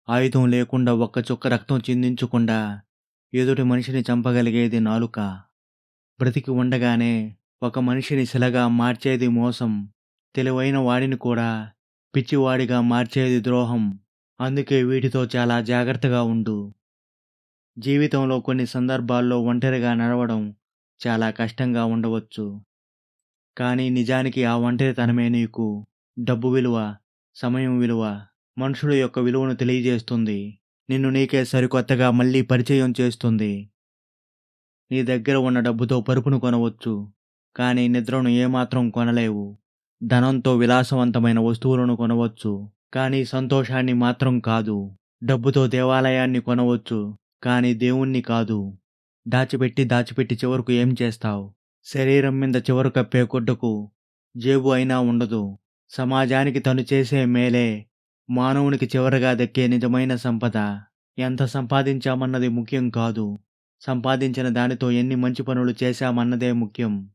ఆయుధం లేకుండా ఒక్క చుక్క రక్తం చిందించకుండా ఎదుటి మనిషిని చంపగలిగేది నాలుక. బ్రతికి ఉండగానే ఒక మనిషిని శిలగా మార్చేది మోసం. తెలివైన వాడిని కూడా పిచ్చివాడిగా మార్చేది ద్రోహం. అందుకే వీటితో చాలా జాగ్రత్తగా ఉండు. జీవితంలో కొన్ని సందర్భాల్లో ఒంటరిగా నడవడం చాలా కష్టంగా ఉండవచ్చు. కానీ నిజానికి ఆ ఒంటరితనమే నీకు డబ్బు విలువ, సమయం విలువ, మనుషుల యొక్క విలువను తెలియజేస్తుంది. నిన్ను నీకే సరికొత్తగా మళ్ళీ పరిచయం చేస్తుంది. నీ దగ్గర ఉన్న డబ్బుతో పరుపును కొనవచ్చు. కానీ నిద్రను ఏమాత్రం కొనలేవు. ధనంతో విలాసవంతమైన వస్తువులను కొనవచ్చు. కానీ సంతోషాన్ని మాత్రం కాదు. డబ్బుతో దేవాలయాన్ని కొనవచ్చు. కానీ దేవుణ్ణి కాదు. దాచిపెట్టి దాచిపెట్టి చివరకు ఏం చేస్తావు? శరీరం మీద చివరు కప్పే గుడ్డకు జేబు అయినా ఉండదు. సమాజానికి తను చేసే మేలే మానవునికి చివరగా దక్కే నిజమైన సంపద. ఎంత సంపాదించామన్నది ముఖ్యం కాదు. సంపాదించిన దానితో ఎన్ని మంచి పనులు చేశామన్నదే ముఖ్యం.